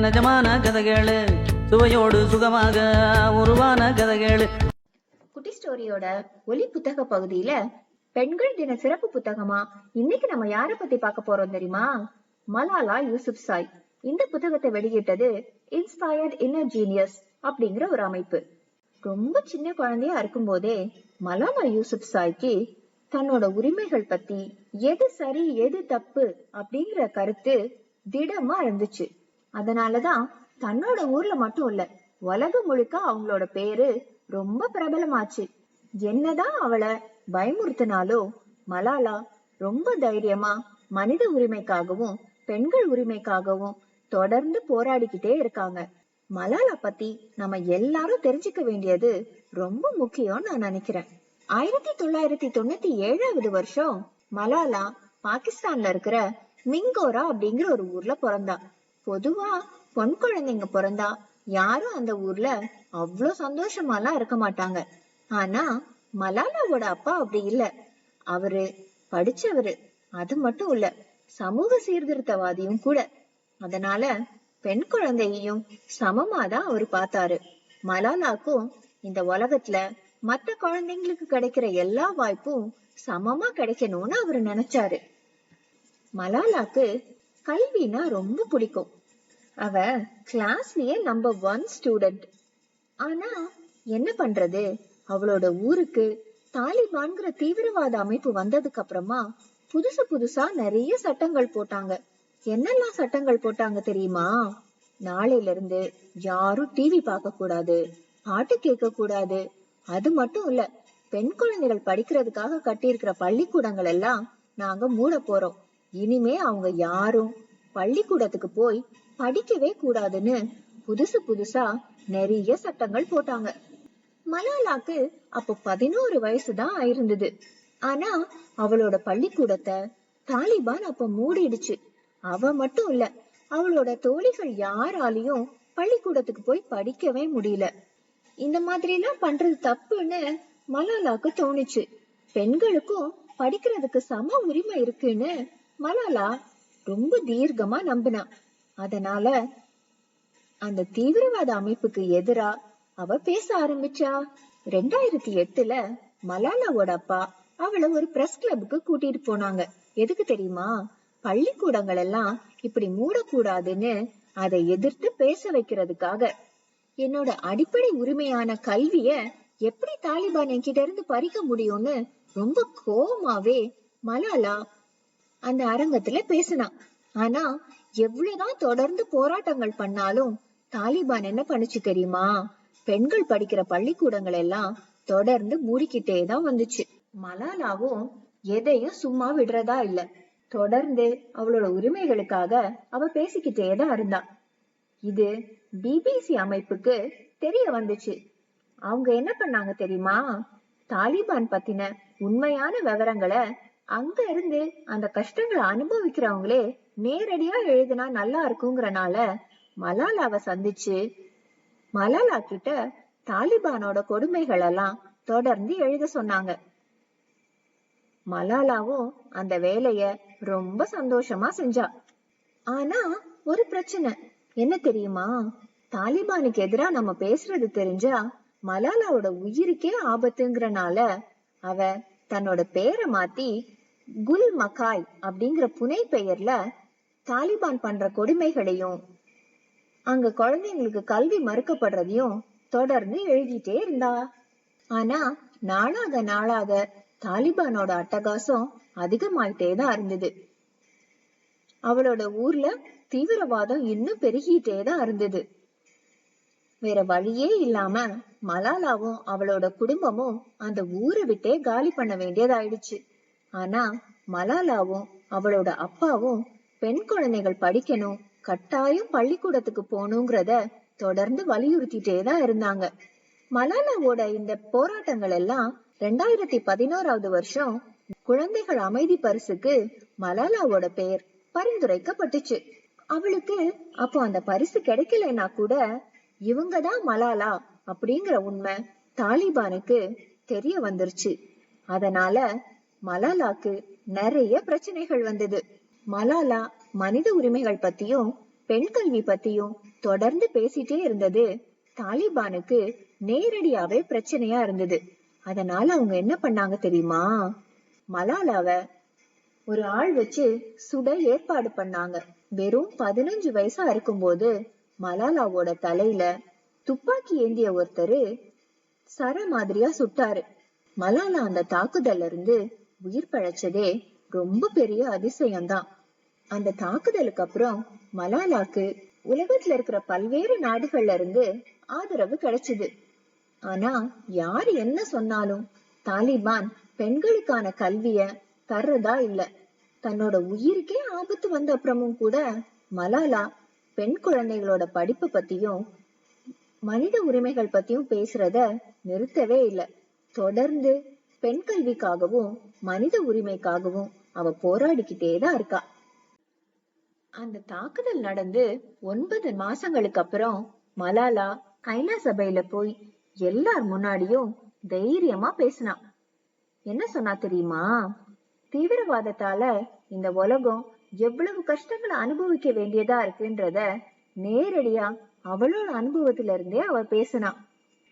நிஜமான கதைகளு சுவையோடு சுகமாக உருவான கதைகளு. குட்டி ஸ்டோரியோட ஒலி புத்தக பகுதியில பெண்கள் தின சிறப்பு புத்தகமா இன்னைக்கு நம்ம யார பத்தி பார்க்க போறோம் தெரியுமா? மலாலா யூசுப்சாய். இந்த புத்தகத்தை வெளியிட்டது இன்ஸ்பயர்ட் இன்னர் ஜீனியஸ் அப்படிங்கிற ஒரு அமைப்பு. ரொம்ப சின்ன குழந்தையா இருக்கும் போதே மலாலா யூசுப்சாய்க்கு தன்னோட உரிமைகள் பத்தி எது சரி எது தப்பு அப்படிங்கிற கருத்து திடமா இருந்துச்சு. அதனாலதான் தன்னோட ஊர்ல மட்டும் இல்ல, உலகம் முழுக்க அவங்களோட பேரு ரொம்ப பிரபலமாச்சு. என்னதான் அவளை பயமுறுத்தினாலோ மலாலா ரொம்ப தைரியமா மனித உரிமைக்காகவும் பெண்கள் உரிமைக்காகவும் தொடர்ந்து போராடிக்கிட்டே இருக்காங்க. மலாலா பத்தி நம்ம எல்லாரும் தெரிஞ்சுக்க வேண்டியது ரொம்ப முக்கியம் நான் நினைக்கிறேன். 1997 வருஷம் மலாலா பாகிஸ்தான்ல இருக்கிற மிங்கோரா அப்படிங்கிற ஒரு ஊர்ல பிறந்தா. பொதுவா பொன் குழந்தைங்க பிறந்தா யாரும் அந்த ஊர்ல அவ்வளவு சந்தோஷமாலாம் இருக்க மாட்டாங்க. ஆனா மலாலாவோட அப்பா அப்படி இல்ல. அவரு படிச்சவரு, அது மட்டும் இல்ல சமூக சீர்திருத்தவாதியும் கூட. அதனால பெண் குழந்தையையும் சமமாதான் அவரு பார்த்தாரு. மலாலாக்கும் இந்த உலகத்துல மத்த குழந்தைங்களுக்கு கிடைக்கிற எல்லா வாய்ப்பும் சமமா கிடைக்கணும்னு அவரு நினைச்சாரு. மலாலாக்கு கல்வினா ரொம்ப பிடிக்கும். அவ கிளாஸ்லயே நம்பர் 1 ஸ்டூடெண்ட். ஆனா என்ன பண்றது, அவளோட ஊருக்கு தாலிபான்கிற தீவிரவாத அமைப்பு வந்ததுக்கு அப்புறமா புதுசா நிறைய சட்டங்கள் போட்டாங்க. என்னெல்லாம் சட்டங்கள் போட்டாங்க தெரியுமா? நாளையில இருந்து யாரும் டிவி பார்க்க கூடாது, பாட்டு கேட்க கூடாது. அது மட்டும் இல்ல, பெண் குழந்தைகள் படிக்கிறதுக்காக கட்டி இருக்கிற பள்ளிக்கூடங்கள் எல்லாம் நாங்க மூட போறோம். இனிமே அவங்க யாரும் பள்ளிக்கூடத்துக்கு போய் படிக்கவே கூடாதுன்னு புதுசா நிறைய சட்டங்கள் போட்டாங்க. மலாலாக்கு அப்போ 11 வயசுதான் ஆயிருந்தது. ஆனா அவளோட பள்ளிக்கூடத்தை தாலிபான் அப்ப மூடிடுச்சு. அவ மட்டும் இல்ல, அவளோட தோழிகள் யாராலையும் பள்ளிக்கூடத்துக்கு போய் படிக்கவே முடியல. இந்த மாதிரி எல்லாம் பண்றது தப்புன்னு மலாலாக்கு தோணுச்சு. பெண்களுக்கும் படிக்கிறதுக்கு சம உரிமை இருக்குன்னு மலாலா ரொம்ப தீர்க்கமா நம்பினா. அதனால அந்த தீவிரவாத அமைப்புக்கு எதிரா அவ பேச ஆரம்பிச்சா. 2008 மலாலாவோட அப்பா அவளை ஒரு பிரஸ் கிளப்புக்கு கூட்டிட்டு போனாங்க. எதுக்கு தெரியுமா? பள்ளிக்கூடங்கள் எல்லாம் இப்படி மூடக்கூடாதுன்னு அதை எதிர்த்து பேச வைக்கிறதுக்காக. என்னோட அடிப்படை உரிமையான கல்விய எப்படி தாலிபான் என்கிட்ட இருந்து பறிக்க முடியும்னு ரொம்ப கோவமாவே மலாலா அந்த அரங்கத்துல பேசினா. ஆனா எவ்வளவுதான் தொடர்ந்து போராட்டங்கள் பண்ணாலும் தாலிபான் என்ன பண்ணுச்சு தெரியுமா? பெண்கள் படிக்கிற பள்ளிக்கூடங்கள் எல்லாம் தொடர்ந்து மூடிக்கிட்டேதான் வந்துச்சு. மலாலாவும் எதையும் சும்மா விடுறதா இல்ல. தொடர்ந்து அவளோட உரிமைகளுக்காக அவ பேசிக்கிட்டேதான் இருந்தா. இது பிபிசி அமைப்புக்கு தெரிய வந்துச்சு. அவங்க என்ன பண்ணாங்க தெரியுமா? தாலிபான் பத்தின உண்மையான விவரங்களை அங்க இருந்து அந்த கஷ்டங்களை அனுபவிக்கிறவங்களே நேரடியா எழுதினா நல்லா இருக்குங்கிறனால மலாலாவை சந்திச்சு மலாலா கிட்ட தாலிபானோட கொடுமைகள் எல்லாம் தொடர்ந்து எழுத சொன்னாங்க. மலாலாவும் அந்த வேலைய ரொம்ப சந்தோஷமா செஞ்சா. ஆனா ஒரு பிரச்சனை என்ன தெரியுமா? தாலிபானுக்கு எதிரா நம்ம பேசுறது தெரிஞ்சா மலாலாவோட உயிருக்கே ஆபத்துங்கிறனால அவ தன்னோட பேரை மாத்தி குல் மக்காய் அப்படிங்கிற புனை பெயர்ல தாலிபான் பண்ற கொடுமைகளையும் அங்க குழந்தைங்களுக்கு கல்வி மறுக்கப்படுறதையும் தொடர்ந்து எழுதிட்டே இருந்தா. ஆனா நாளாக தாலிபானோட அட்டகாசம் அதிகமாயிட்டேதான் இருந்தது. அவளோட ஊர்ல தீவிரவாதம் இன்னும் பெருகிட்டேதான் இருந்தது. வேற வழியே இல்லாம மலாலாவும் அவளோட குடும்பமும் அந்த ஊரை விட்டே காலி பண்ண வேண்டியதாயிடுச்சு. ஆனா மலாலாவும் அவளோட அப்பாவும் பெண் குழந்தைகள் படிக்கணும், கட்டாயம் பள்ளிக்கூடத்துக்கு போகணுங்கிறத தொடர்ந்து வலியுறுத்திட்டேதான் இருந்தாங்க. மலாலாவோட இந்த போராட்டங்கள் எல்லாம் 2011 வருஷம் குழந்தைகள் அமைதி பரிசுக்கு மலாலாவோட பெயர் பரிந்துரைக்கப்பட்டுச்சு. அவளுக்கு அப்போ அந்த பரிசு கிடைக்கலன்னா கூட இவங்கதான் மலாலா அப்படிங்கிற உண்மை தாலிபானுக்கு தெரிய வந்துருச்சு. அதனால மலாலாக்கு நிறைய பிரச்சனைகள் வந்தது. மலாலா மனித உரிமைகள் பத்தியும் பெண் கல்வி பத்தியும் தொடர்ந்து பேசிட்டே இருந்தது தாலிபானுக்கு நேரடியாவே பிரச்சனையா இருந்தது. அதனால அவங்க என்ன பண்ணாங்க தெரியுமா? மலாலாவ ஒரு ஆள் வச்சு சுட ஏற்பாடு பண்ணாங்க. வெறும் 15 வயசா இருக்கும்போது மலாலாவோட தலையில துப்பாக்கி ஏந்திய ஒருத்தரு சர மாதிரியா சுட்டாரு. மலாலா அந்த தாக்குதல்ல இருந்து உயிர் பழைச்சதே ரொம்ப பெரிய அதிசயம்தான். அந்த தாக்குதலுக்கு அப்புறம் மலாலாக்கு உலகத்துல இருக்கிற பல்வேறு நாடுகள்ல இருந்து ஆதரவு கிடைச்சது. ஆனா யாரு என்ன சொன்னாலும் தாலிபான் பெண்களுக்கான கல்விய தர்றதா இல்ல. தன்னோட உயிருக்கே ஆபத்து வந்த அப்புறமும் கூட மலாலா பெண் குழந்தைகளோட படிப்பு பத்தியும் மனித உரிமைகள் பத்தியும் பேசுறத நிறுத்தவே இல்ல. தொடர்ந்து பெண் கல்விக்காகவும் மனித உரிமைக்காகவும் அவ போராடிக்கிட்டேதான் இருக்கா. அந்த தாக்குதல் நடந்து 9 மாசங்களுக்கு அப்புறம் மலாலா ஐநா சபையில போய் எல்லார் முன்னாடியும் தைரியமா பேசினா. என்ன சொன்னா தெரியுமா? தீவிரவாதத்தால இந்த உலகம் எவ்வளவு கஷ்டங்களை அனுபவிக்க வேண்டியதா இருக்குன்றத நேரடியா அவளோட அனுபவத்துல இருந்தே அவ பேசினா.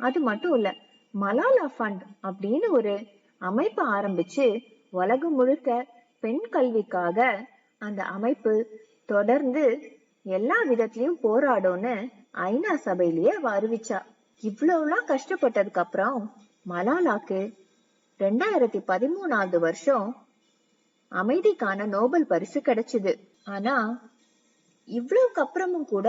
அது மட்டும் இல்ல, மலாலா ஃபண்ட் அப்படின்னு ஒரு அமைப்பை ஆரம்பிச்சு உலகம் முழுக்க பெண் கல்விக்காக அந்த அமைப்பு தொடர்ந்து எல்லா விதத்திலயும் போராடும்னு ஐநா சபையிலேயே அவ அறிவிச்சா. இவ்வளவுலாம் கஷ்டப்பட்டதுக்கு அப்புறம் மலாலாக்கு 2013 வருஷம் அமைதிக்கான நோபல் பரிசு கிடைச்சது. ஆனா இவ்வளவுக்கு அப்புறமும் கூட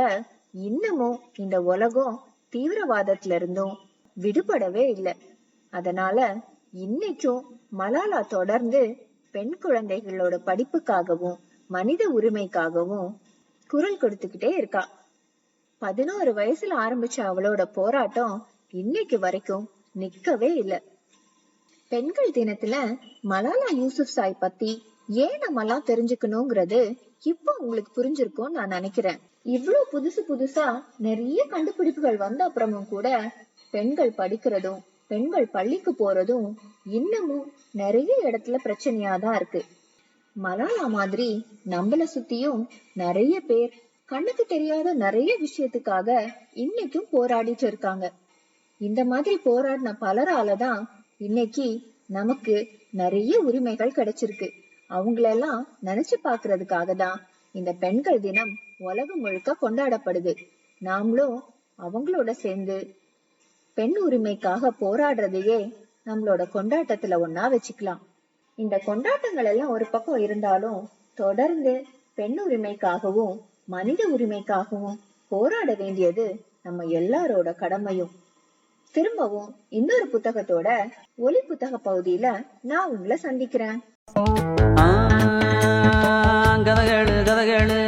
இன்னமும் இந்த உலகம் தீவிரவாதத்துல இருந்தும் விடுபடவே இல்லை. அதனால இன்னைக்கும் மலாலா தொடர்ந்து பெண் குழந்தைகளோட படிப்புக்காகவும் மனித உரிமைக்காகவும் குரல் கொடுத்துக்கிட்டே இருக்கா. 11 வயசுல ஆரம்பிச்ச அவளோட போராட்டம் இன்னைக்கு வரைக்கும் நிக்கவே இல்லை. பெண்கள் தினத்துல மலாலா யூசுப்சாய் பத்தி ஏன் நம்மலாம் தெரிஞ்சுக்கணுங்கிறது இப்போ உங்களுக்கு புரிஞ்சிருக்கும்னு நான் நினைக்கிறேன். இவ்வளவு புதுசா நிறைய கண்டுபிடிப்புகள் வந்த அப்புறமும் கூட பெண்கள் படிக்கிறதும் பெண்கள் பள்ளிக்கு போறதும் இன்னமும் நிறைய இடத்துல பிரச்சனையாதான் இருக்கு. மலாலா மாதிரி நம்மள சுத்தியும் நிறைய பேர் கண்ணுக்கு தெரியாத நிறைய விஷயத்துக்காக இன்னைக்கும் போராடிட்டு இருக்காங்க. இந்த மாதிரி போராடின பலராலதான் இன்னைக்கு நமக்கு நிறைய உரிமைகள் கிடைச்சிருக்கு. அவங்களெல்லாம் நினைச்சு பாக்குறதுக்காக தான் இந்த பெண்கள் தினம் உலகம் முழுக்க கொண்டாடப்படுது. நாமளும் அவங்களோட சேர்ந்து பெண் உரிமைக்காக போராடுறதையே நம்மளோட கொண்டாட்டத்துல ஒன்னா வச்சுக்கலாம். இந்த கொண்டாட்டங்கள் எல்லாம் ஒரு பக்கம் இருந்தாலும் தொடர்ந்து பெண் உரிமைக்காகவும் மனித உரிமைக்காகவும் போராட வேண்டியது நம்ம எல்லாரோட கடமையும். திரும்பவும் இன்னொரு புத்தகத்தோட ஒலி புத்தக பகுதியில நான் உங்களை சந்திக்கிறேன். கதகளு கதகளு